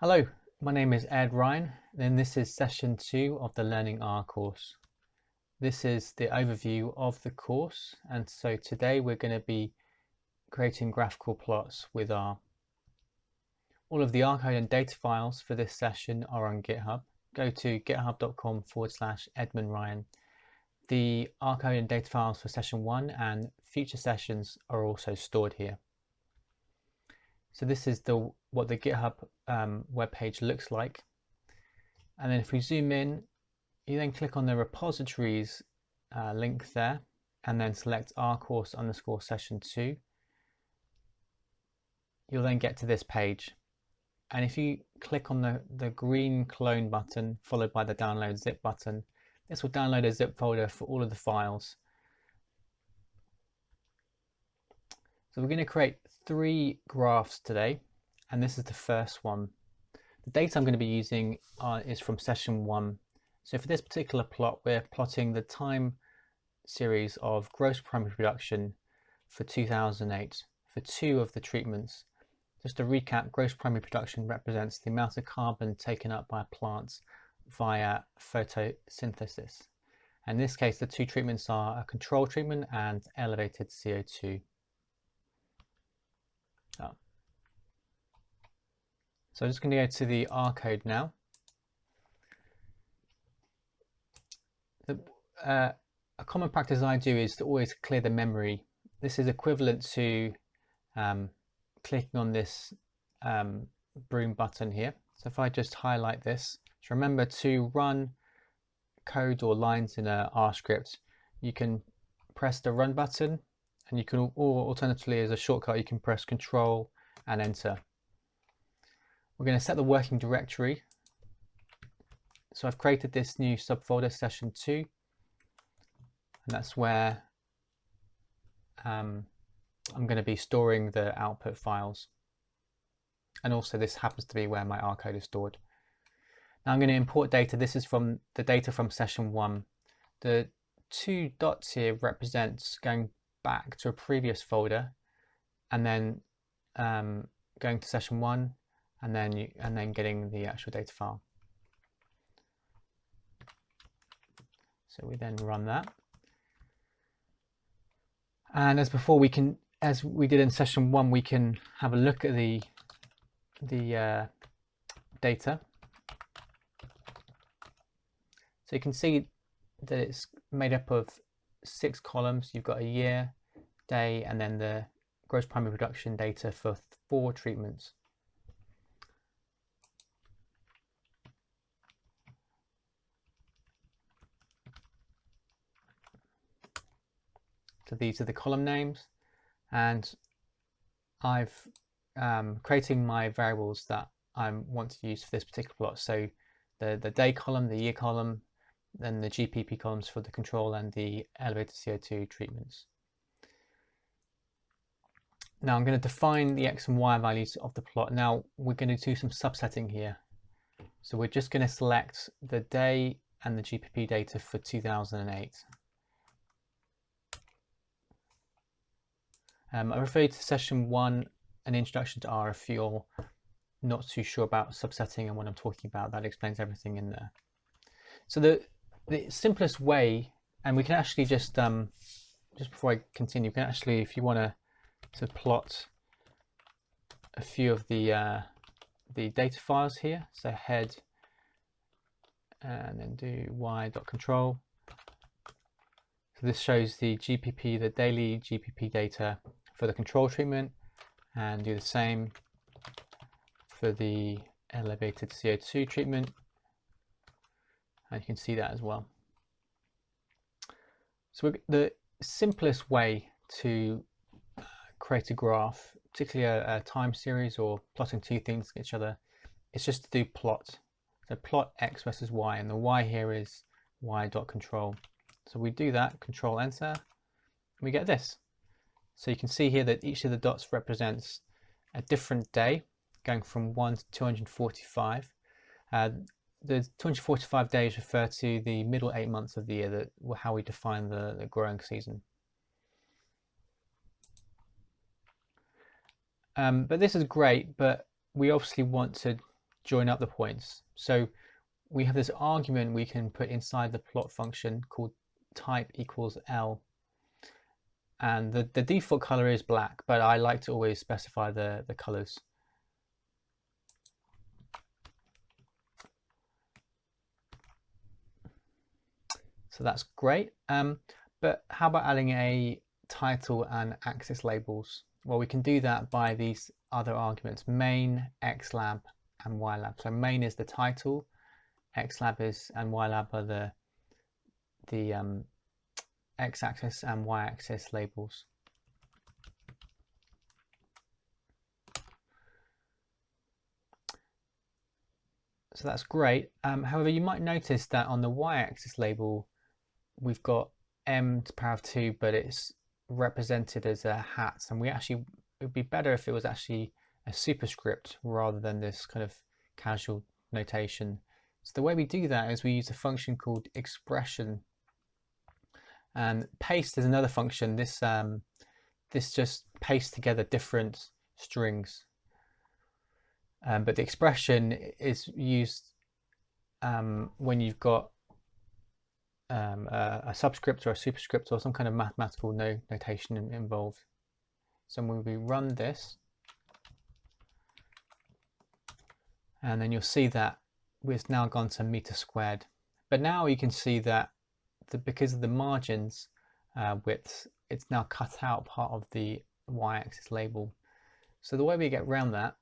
Hello, my name is Ed Ryan, and this is session 2 of the Learning R course. This is the overview of the course, and so today we're going to be creating graphical plots with R. All of the R code and data files for this session are on GitHub. Go to github.com/EdmundRyan. The R code and data files for session 1 and future sessions are also stored here. So this is what the GitHub webpage looks like. And then if we zoom in, you then click on the repositories link there, and then select rcourse_session2. You'll then get to this page. And if you click on the green clone button, followed by the download zip button, this will download a zip folder for all of the files. So we're going to create 3 graphs today, and this is the first one. The data I'm going to be using is from session 1. So for this particular plot, we're plotting the time series of gross primary production for 2008 for 2 of the treatments. Just to recap, gross primary production represents the amount of carbon taken up by plants via photosynthesis. In this case, the 2 treatments are a control treatment and elevated CO2. So I'm just going to go to the R code now. A common practice I do is to always clear the memory. This is equivalent to clicking on this broom button here. So if I just highlight this, so remember to run code or lines in a R script, you can press the run button, and you can, or alternatively as a shortcut, you can press Control and Enter. We're going to set the working directory. So I've created this new subfolder, session 2, and that's where I'm going to be storing the output files. And also this happens to be where my R code is stored. Now I'm going to import data. This is from the data from session 1. The 2 dots here represents going back to a previous folder, and then going to session 1, and then getting the actual data file. So we then run that, and as before, we can, as we did in session 1, we can have a look at the data. So you can see that it's made up of 6 columns. You've got a year, day, and then the gross primary production data for 4 treatments. So these are the column names, and I've creating my variables that I want to use for this particular plot. So the day column, the year column, then the GPP columns for the control and the elevated CO2 treatments. Now I'm going to define the X and Y values of the plot. Now we're going to do some subsetting here. So we're just going to select the day and the GPP data for 2008. I refer you to session 1, an introduction to R, if you're not too sure about subsetting and what I'm talking about. That explains everything in there. So the simplest way, and we can actually just before I continue, we can actually, if you want to plot a few of the data files here, so head and then do y.control. So this shows the GPP, the daily GPP data for the control treatment, and do the same for the elevated CO2 treatment, and you can see that as well. So the simplest way to create a graph, particularly a time series or plotting 2 things against each other, is just to do plot. So plot X versus Y, and the Y here is y.control. So we do that, Control Enter, and we get this. So you can see here that each of the dots represents a different day, going from 1 to 245. The 245 days refer to the middle 8 months of the year, that how we define the growing season. But this is great, but we obviously want to join up the points. So we have this argument we can put inside the plot function called type equals L. And the default color is black, but I like to always specify the colors. So that's great. But how about adding a title and axis labels? Well, we can do that by these other arguments, main, xlab, and ylab. So main is the title, xlab is and ylab are the x-axis and y-axis labels. So that's great. However, you might notice that on the y-axis label, we've got m to the power of 2, but it's represented as a hat, and it would be better if it was actually a superscript rather than this kind of casual notation. So the way we do that is we use a function called expression, and paste is another function. This just pastes together different strings, but the expression is used when you've got a subscript or a superscript or some kind of mathematical notation involved. So when we run this, and then you'll see that we've now gone to meter squared. But now you can see that because of the margins width, it's now cut out part of the y-axis label. So the way we get around that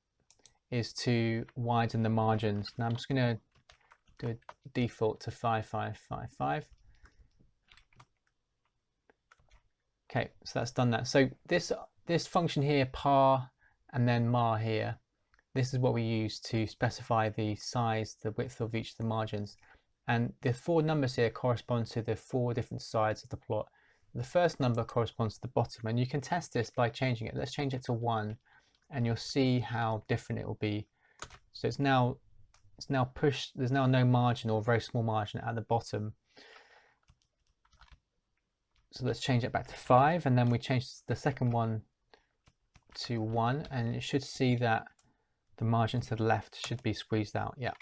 is to widen the margins. Now I'm just going to do a default to 5555. Okay, so that's done that. So this function here, par and then mar here, this is what we use to specify the size, the width of each of the margins. And the 4 numbers here correspond to the 4 different sides of the plot. The first number corresponds to the bottom, and you can test this by changing it. Let's change it to 1, and you'll see how different it will be. So it's now pushed, there's now no margin or very small margin at the bottom. So let's change it back to 5, and then we change the second one to 1, and you should see that the margin to the left should be squeezed out. Yeah.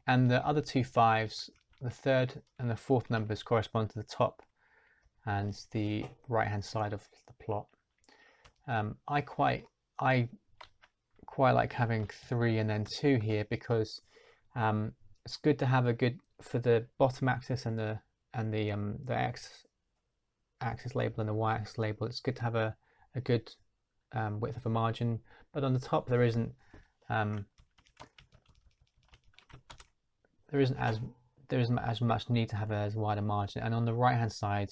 And the other 2 5s, the third and the fourth numbers, correspond to the top and the right hand side of the plot. I quite like having 3 and then 2 here, because it's good to have a good, for the bottom axis and the x axis label and the y axis label, it's good to have a good width of a margin, but on the top there isn't as much need to have as wide a margin, and on the right hand side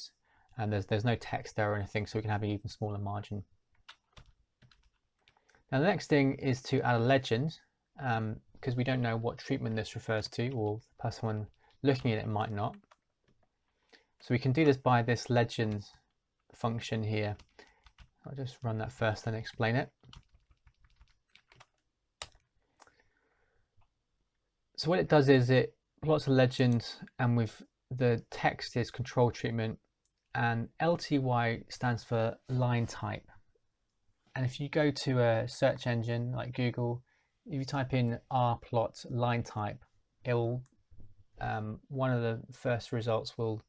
there's no text there or anything, so we can have an even smaller margin. Now the next thing is to add a legend, because we don't know what treatment this refers to, or the person looking at it might not. So we can do this by this legend function here. I'll just run that first and explain it. So what it does is it plots a legend, and with the text is control treatment, and LTY stands for line type. And if you go to a search engine like Google, if you type in rplot line type, it'll one of the first results will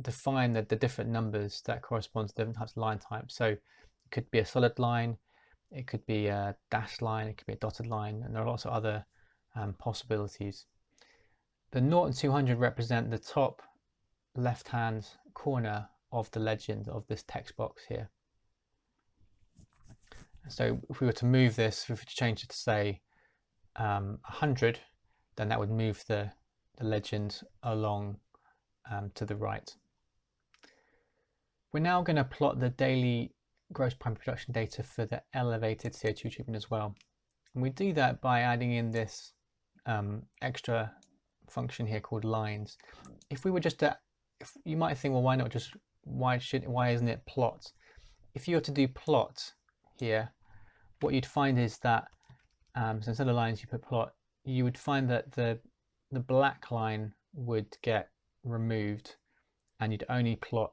define the different numbers that correspond to different types of line type. So it could be a solid line, it could be a dashed line, it could be a dotted line, and there are lots of other possibilities. The 0 and 200 represent the top left hand corner of the legend of this text box here. So if we were to move this, if we were to change it to say 100, then that would move the legend along to the right. We're now going to plot the daily gross primary production data for the elevated CO2 treatment as well. And we do that by adding in this extra function here called lines. If we were just to, you might think, well, why not just, why isn't it plot? If you were to do plot here, what you'd find is that so instead of lines you put plot, you would find that the black line would get removed, and you'd only plot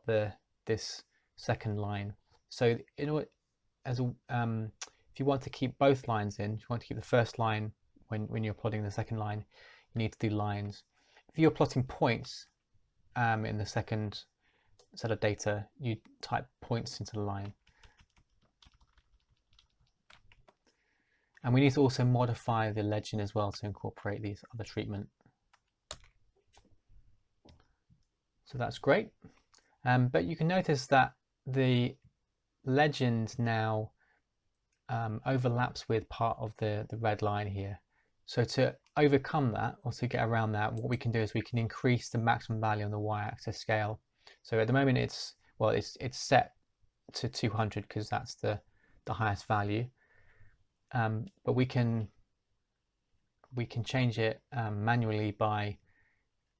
this second line. So if you want to keep both lines in, if you want to keep the first line when you're plotting the second line, you need to do lines. If you're plotting points in the second set of data, you type points into the line. And we need to also modify the legend as well to incorporate these other treatment. So that's great. But you can notice that the legend now overlaps with part of the red line here. So to overcome that, or to get around that, what we can do is we can increase the maximum value on the y-axis scale. So at the moment it's set to 200 because that's the highest value. But we can change it manually by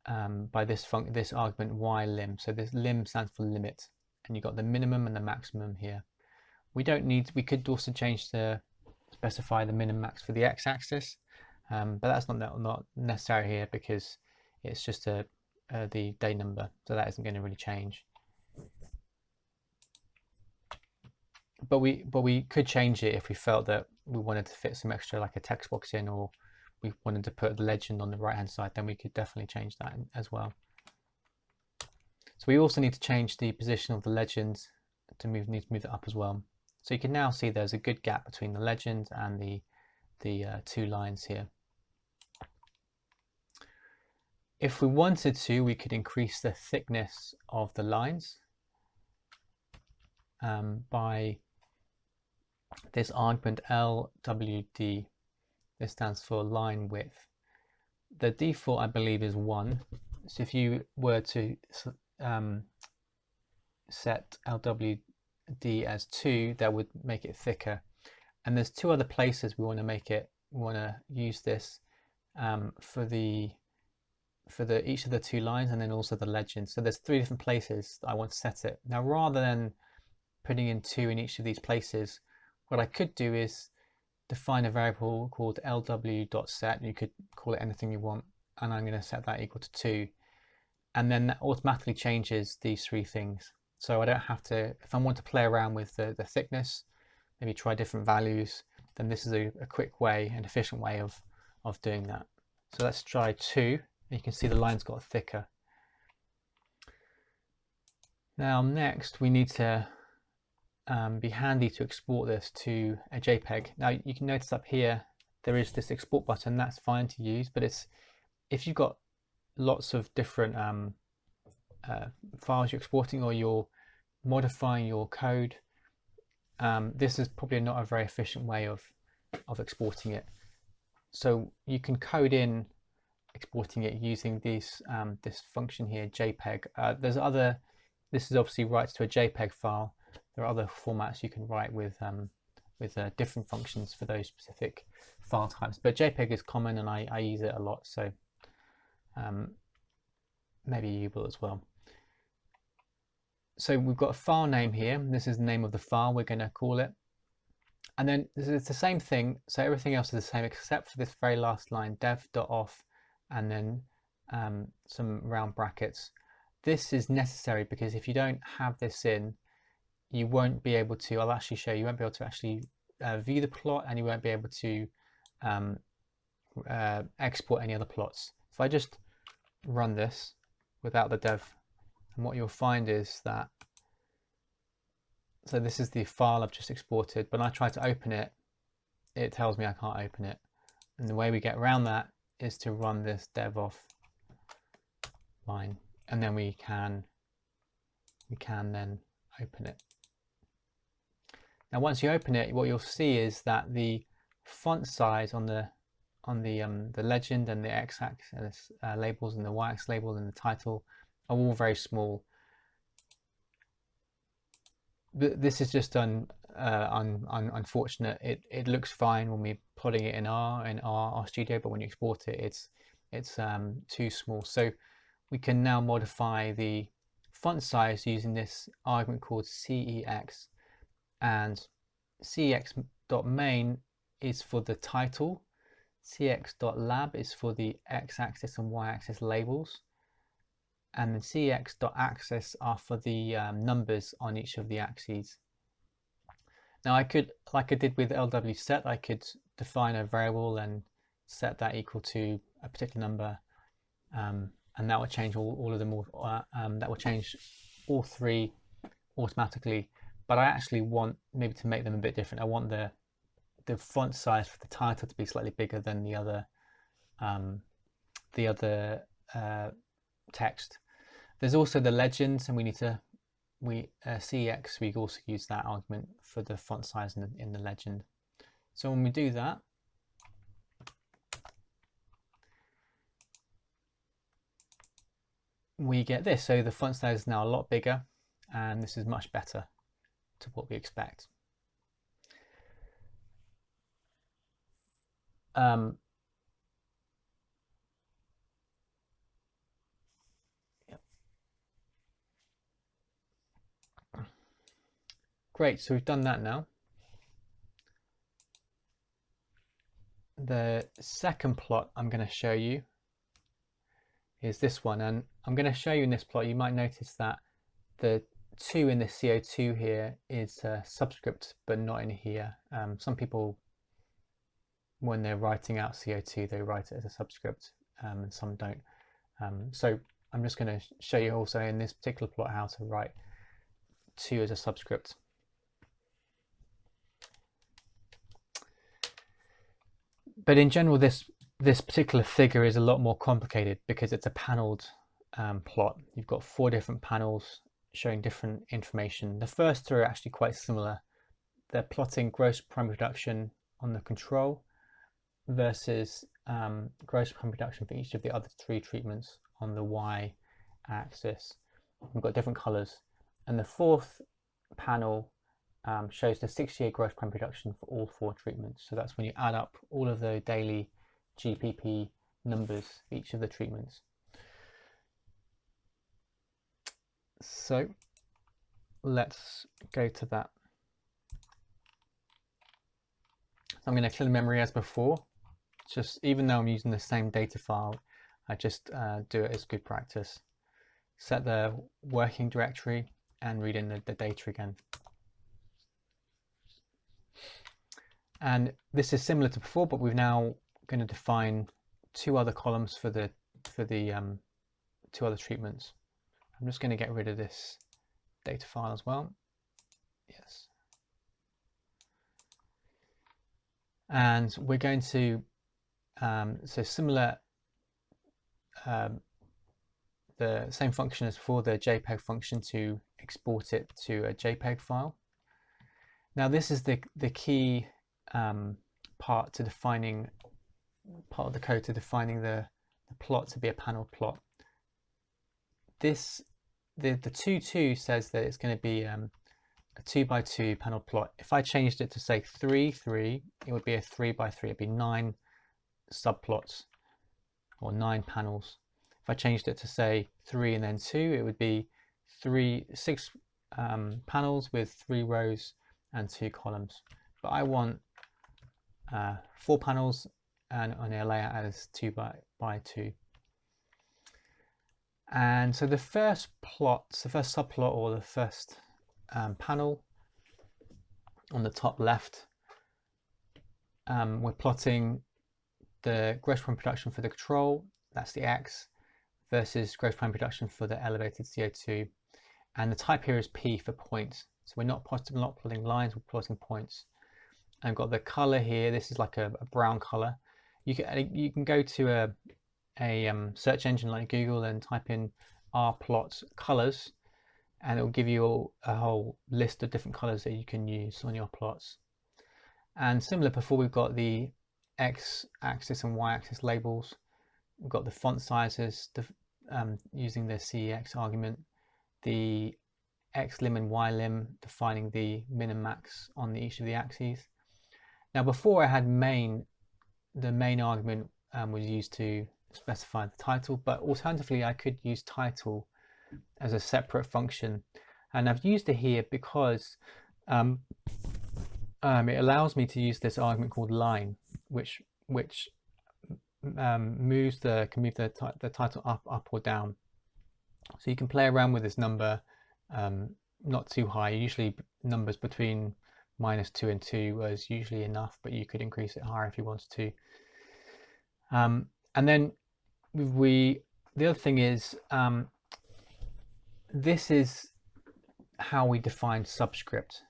this argument y_lim. So this lim stands for limit, and you've got the minimum and the maximum here. We could also specify the min and max for the x-axis, but that's not necessary here because it's just the day number, so that isn't going to really change. But we could change it if we felt that we wanted to fit some extra, like a text box in, or we wanted to put the legend on the right hand side, then we could definitely change that as well. So we also need to change the position of the legend need to move it up as well. So you can now see there's a good gap between the legend and the two lines here. If we wanted to, we could increase the thickness of the lines by this argument LWD. This stands for line width. The default, I believe, is 1. So if you were to set LWD as 2, that would make it thicker. And there's 2 other places we want to use this for each of the 2 lines, and then also the legend. So there's 3 different places I want to set it. Now, rather than putting in 2 in each of these places, what I could do is define a variable called lw.set. You could call it anything you want, and I'm going to set that equal to 2, and then that automatically changes these 3 things. So I don't have to, if I want to play around with the thickness, maybe try different values, then this is a quick way, an efficient way of doing that. So let's try 2. You can see the lines got thicker. Now next we need to be handy to export this to a JPEG. Now you can notice up here there is this export button. That's fine to use, but if you've got lots of different files you're exporting, or you're modifying your code, this is probably not a very efficient way of exporting it. So you can code in exporting it using this function here, JPEG. This is obviously writes to a JPEG file. There are other formats you can write with different functions for those specific file types, but JPEG is common and I use it a lot, so maybe you will as well. So we've got a file name here. This is the name of the file we're going to call it, and then it's the same thing. So everything else is the same except for this very last line, dev.off, and then some round brackets. This is necessary because if you don't have this in, you won't be able to, I'll actually show you, won't be able to actually view the plot, and you won't be able to export any other plots. If I just run this without the dev, and what you'll find is that, so this is the file I've just exported, but when I try to open it, it tells me I can't open it. And the way we get around that is to run this dev.off line, and then we can then open it. Now once you open it, what you'll see is that the font size on the legend and the x-axis labels and the y-axis label and the title are all very small. This is just unfortunate. It looks fine when we're plotting it in RStudio, but when you export it, it's too small. So we can now modify the font size using this argument called cex, and cex.main is for the title, cex.lab is for the x-axis and y-axis labels, and then cex.axis are for the numbers on each of the axes. Now I could, like I did with LWSet, I could define a variable and set that equal to a particular number, and that will change all of them. That will change all three automatically. But I actually want maybe to make them a bit different. I want the font size for the title to be slightly bigger than the other text. There's also the legends, and we CEX, we also use that argument for the font size in the legend. So when we do that, we get this. So the font size is now a lot bigger, and this is much better to what we expect. Great, so we've done that now. The second plot I'm going to show you is this one, and I'm going to show you in this plot. You might notice that the 2 in the CO2 here is a subscript, but not in here. Some people, when they're writing out CO2, they write it as a subscript, and some don't. So I'm just going to show you also in this particular plot how to write 2 as a subscript. But in general, this particular figure is a lot more complicated because it's a paneled plot. You've got 4 different panels showing different information. The first 3 are actually quite similar. They're plotting gross primary production on the control versus gross primary production for each of the other 3 treatments on the y-axis. We've got different colors. And the 4th panel shows the 68 gross primary production for all 4 treatments. So that's when you add up all of the daily GPP numbers for each of the treatments. So let's go to that. So I'm going to clear memory as before. Just even though I'm using the same data file, I just do it as good practice. Set the working directory and read in the data again. And this is similar to before, but we're now going to define 2 other columns for the 2 other treatments. I'm just going to get rid of this data file as well. Yes. And we're going to so similar, the same function as for the JPEG function to export it to a JPEG file. Now this is the key part to defining part of the code to defining the plot to be a panel plot. This the 2 says that it's going to be a 2 by 2 panel plot. If I changed it to say 3 3, it would be a 3 by 3. It'd be 9 subplots or 9 panels. If I changed it to say 3 and then 2, it would be 6 panels with 3 rows and 2 columns. But I want 4 panels and on a layout as 2 by 2. And so the first plot, the first subplot or the first panel on the top left, we're plotting the gross primary production for the control, that's the X, versus gross primary production for the elevated CO2. And the type here is P for points. So we're not plotting lines, we're plotting points. I've got the color here. This is like a brown color. You can go to a search engine like Google and type in rplot colors, and it will give you a whole list of different colors that you can use on your plots. And similar before, we've got the x-axis and y-axis labels. We've got the font sizes using the CEX argument, the x-lim and y-lim defining the min and max on each of the axes. Now before I had main, the main argument was used to specify the title, but alternatively I could use title as a separate function, and I've used it here because it allows me to use this argument called line, which can move the title up or down. So you can play around with this number, not too high. Usually numbers between -2 and 2 was usually enough, but you could increase it higher if you wanted to. And then the other thing is, this is how we define subscript.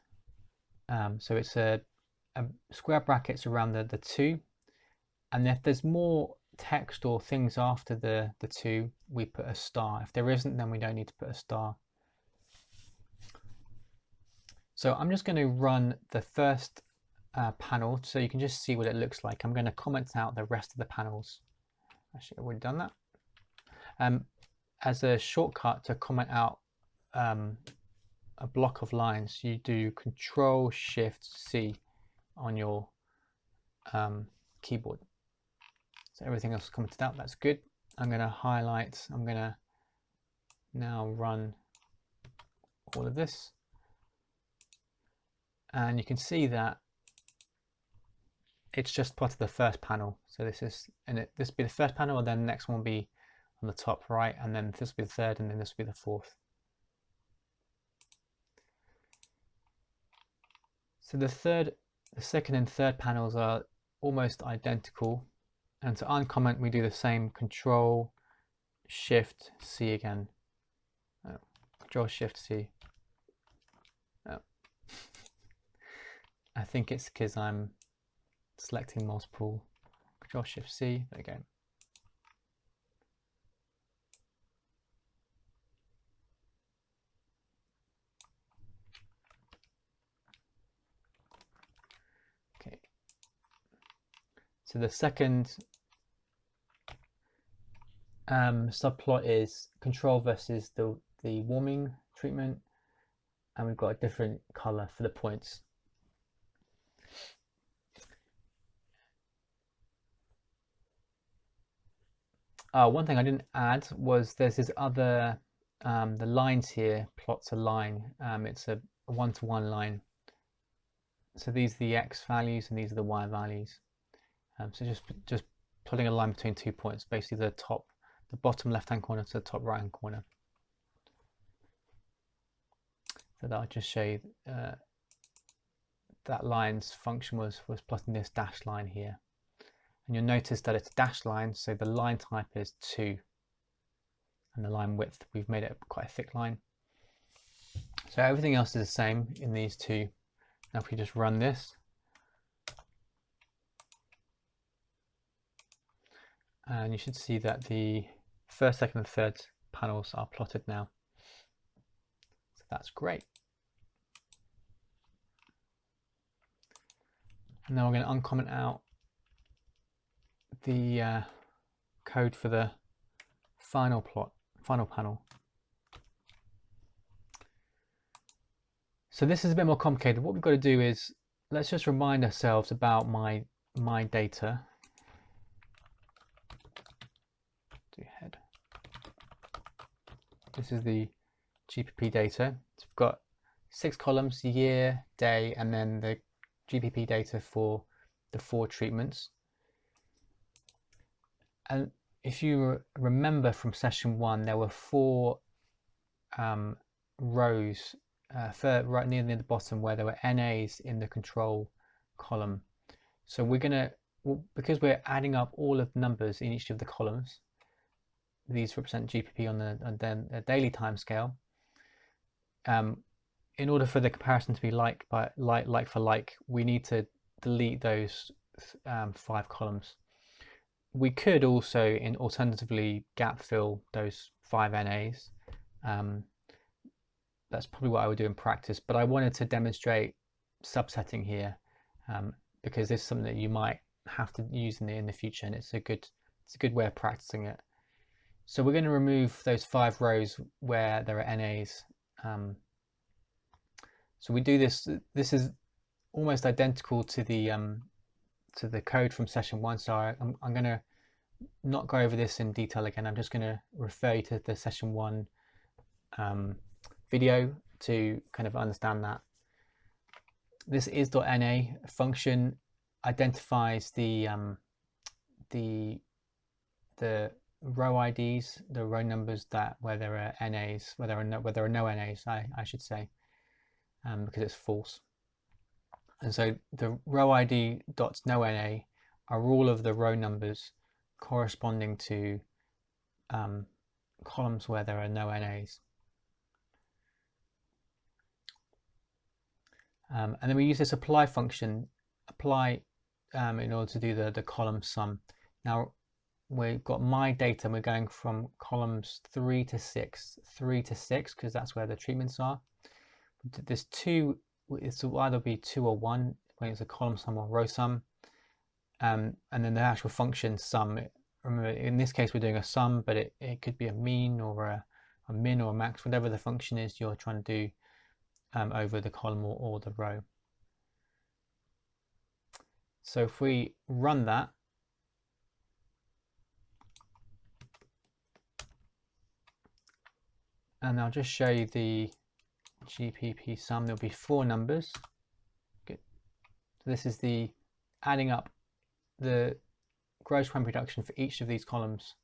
So it's a square brackets around the 2, and if there's more text or things after the 2, we put a star. If there isn't, then we don't need to put a star. So I'm just going to run the first panel so you can just see what it looks like. I'm going to comment out the rest of the panels. Actually, I've already done that. As a shortcut to comment out a block of lines, you do Control-Shift-C on your keyboard. So everything else is commented out. That's good. I'm going to highlight. I'm going to now run all of this, and you can see that it's just part of the first panel. So this is, and this will be the first panel, and then the next one will be on the top right, and then this will be the third, and then this will be the fourth. So the second and third panels are almost identical, and to uncomment we do the same, Control-Shift-C again. Control-Shift-C. I think it's because I'm selecting multiple. Control-Shift-C, there we go. Okay. So the second subplot is control versus the warming treatment, and we've got a different color for the points. One thing I didn't add was there's this other, the lines here, plots a line. It's a one-to-one line. So these are the X values and these are the Y values. So just plotting a line between 2 points, basically the bottom left-hand corner to the top right-hand corner. So that'll just show you that line's function was plotting this dashed line here. And you'll notice that it's a dashed line, so the line type is 2. And the line width, we've made it quite a thick line. So everything else is the same in these two. Now if we just run this, and you should see that the first, second and third panels are plotted now. So that's great. And now we're going to uncomment out the code for the final panel. So this is a bit more complicated. What we've got to do is, let's just remind ourselves about my data. Do head. This is the GPP data. So we've got 6 columns: year, day, and then the GPP data for the 4 treatments. And if you remember from session 1, there were 4 rows right near the bottom where there were NAs in the control column. So we're going to, because we're adding up all of the numbers in each of the columns, these represent GPP on the daily timescale. In order for the comparison to be like for like, we need to delete those 5 columns. We could also alternatively gap fill those 5 NAs. That's probably what I would do in practice, but I wanted to demonstrate subsetting here because this is something that you might have to use in the future, and it's a good way of practicing it. So we're going to remove those 5 rows where there are NAs. So we do this. This is almost identical to the code from session 1. So I'm going to not go over this in detail again. I'm just going to refer you to the session 1 video to kind of understand that. This is.na function identifies the row IDs, the row numbers where there are NAs, where there are no NAs, I should say, because it's false. And so the row ID dots no NA are all of the row numbers corresponding to columns where there are no NAs. And then we use this apply function, in order to do the column sum. Now we've got my data and we're going from columns 3 to 6 because that's where the treatments are. There's two, it will either be 2 or 1 when it's a column sum or row sum, and then the actual function sum. Remember, in this case we're doing a sum, but it could be a mean or a min or a max, whatever the function is you're trying to do over the column or the row. So if we run that, and I'll just show you the GPP sum. There'll be 4 numbers. Good. So this is the adding up the gross primary production for each of these columns.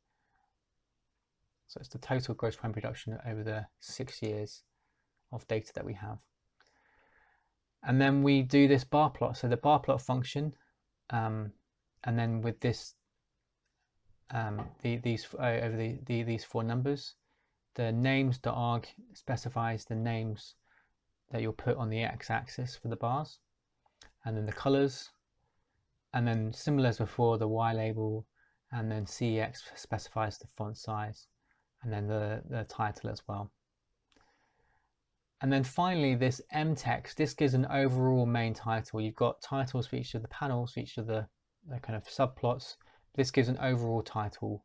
So it's the total gross primary production over the 6 years of data that we have. And then we do this bar plot. So the bar plot function, and then with this these 4 numbers, the names.arg specifies the names that you'll put on the x-axis for the bars, and then the colors, and then similar as before, the y label, and then CEX specifies the font size, and then the title as well. And then finally this mtext, this gives an overall main title. You've got titles for each of the panels, for each of the kind of subplots. This gives an overall title.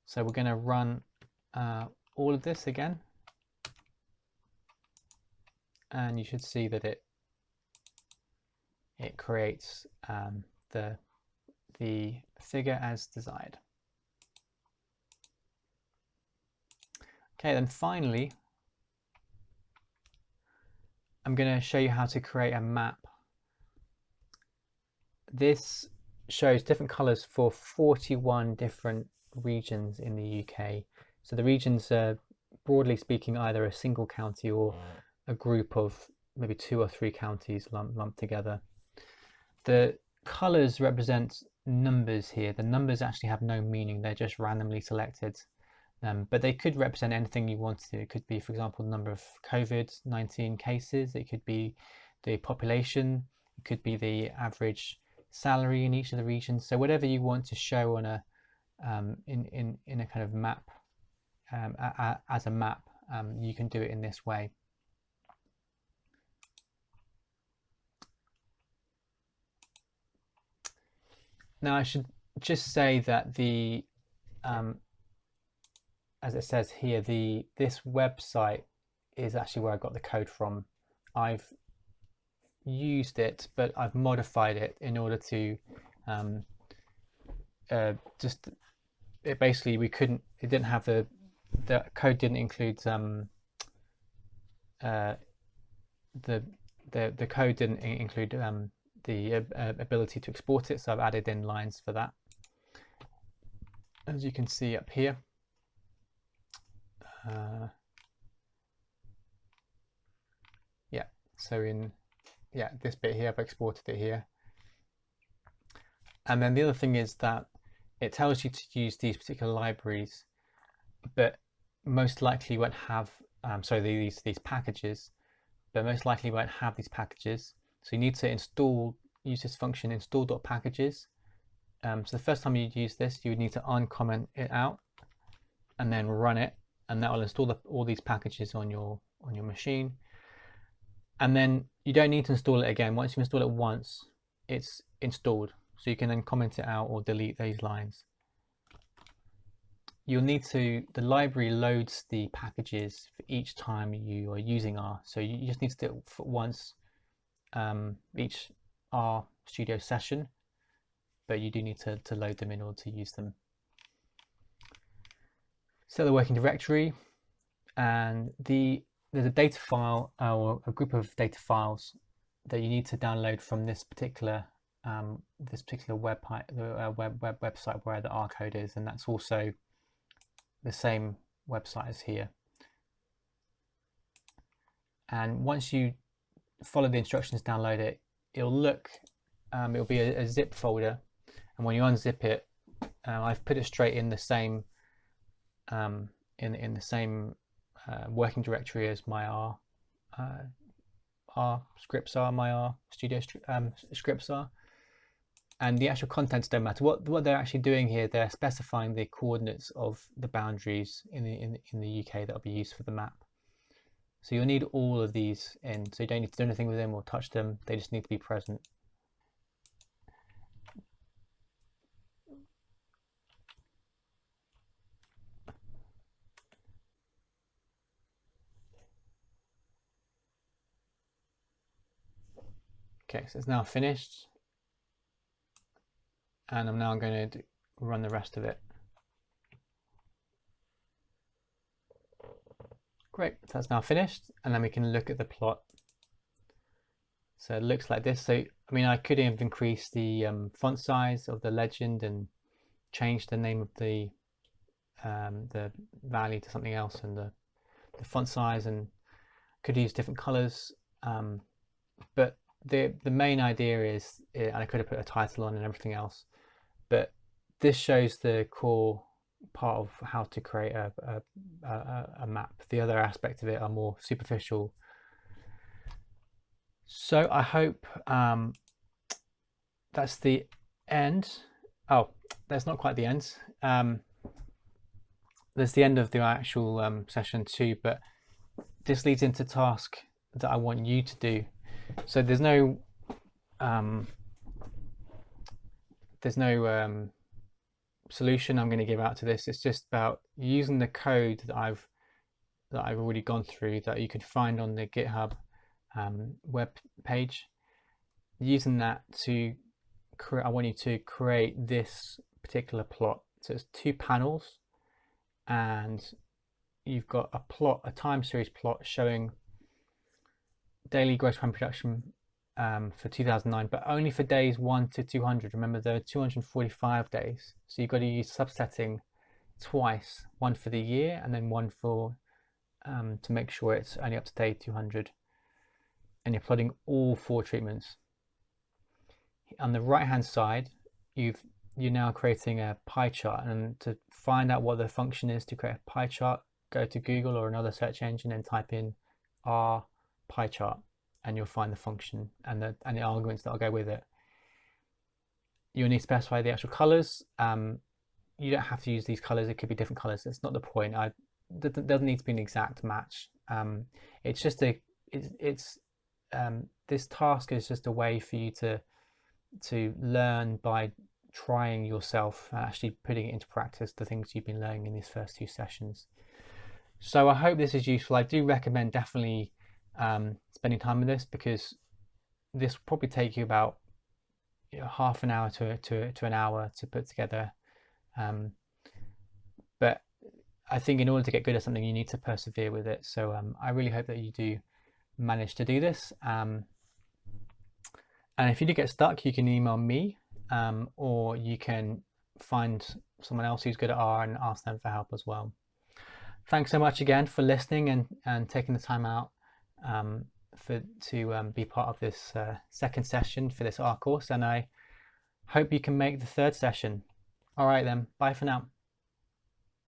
So we're going to run all of this again, and you should see that it creates the figure as desired. Okay, then finally, I'm going to show you how to create a map. This shows different colors for 41 different regions in the UK. So the regions are, broadly speaking, either a single county or a group of maybe 2 or 3 counties lumped together. The colors represent numbers here. The numbers actually have no meaning, they're just randomly selected. But they could represent anything you want to. It could be, for example, the number of COVID-19 cases. It could be the population. It could be the average salary in each of the regions. So whatever you want to show on a in a kind of map, as a map, you can do it in this way. Now I should just say that the as it says here, this website is actually where I got the code from. I've used it, but I've modified it in order to basically it didn't have the code didn't include the code didn't include the ability to export it, so I've added in lines for that, as you can see up here. Yeah, so this bit here, I've exported it here. And then the other thing is that it tells you to use these particular libraries, but most likely won't have these packages, but most likely won't have these packages. So you need to use this function install.packages. So the first time you use this, you would need to uncomment it out and then run it, and that will install all these packages on your machine. And then you don't need to install it again. Once you install it once, it's installed. So you can then comment it out or delete those lines. You'll need the library loads the packages for each time you are using R. So you just need to do it for once each R Studio session, but you do need to load them in order to use them. So the working directory, and there's a data file or a group of data files that you need to download from this particular website where the R code is, and that's also the same website as here. And once you follow the instructions, download it, it'll look it'll be a zip folder, and when you unzip it, I've put it straight in the same in the same working directory as my R scripts are, my R Studio scripts are. And the actual contents don't matter. What they're actually doing here, they're specifying the coordinates of the boundaries in the UK that will be used for the map. So you'll need all of these in. So you don't need to do anything with them or touch them. They just need to be present. Okay, so it's now finished. And I'm now going to run the rest of it. Great, so that's now finished, and then we can look at the plot. So it looks like this. So I mean, I could have increased the font size of the legend and changed the name of the valley to something else, and the font size, and could use different colors. But the main idea is, and I could have put a title on and everything else, but this shows the core part of how to create a map. The other aspect of it are more superficial. So I hope that's the end. Oh, that's not quite the end. There's the end of the actual session 2, but this leads into task that I want you to do. So there's no solution I'm going to give out to this. It's just about using the code that I've already gone through, that you could find on the GitHub web page. Using that to I want you to create this particular plot. So it's 2 panels, and you've got a plot, a time series plot showing daily gross plan production for 2009, but only for days 1 to 200. Remember, there are 245 days, so you've got to use subsetting twice, one for the year and then one for to make sure it's only up to day 200. And you're plotting all 4 treatments. On the right hand side, you're now creating a pie chart, and to find out what the function is to create a pie chart, go to Google or another search engine and type in R pie chart, and you'll find the function and the arguments that will go with it. You'll need to specify the actual colors. You don't have to use these colors, it could be different colors. That's not the point. There doesn't need to be an exact match. It's just this task is just a way for you to learn by trying yourself and actually putting it into practice, the things you've been learning in these first 2 sessions. So I hope this is useful. I do recommend definitely spending time with this, because this will probably take you about half an hour to an hour to put together. But I think in order to get good at something, you need to persevere with it. So I really hope that you do manage to do this. And if you do get stuck, you can email me, or you can find someone else who's good at R and ask them for help as well. Thanks so much again for listening and taking the time out to be part of this second session for this R course, and I hope you can make the 3rd session. All right then, bye for now.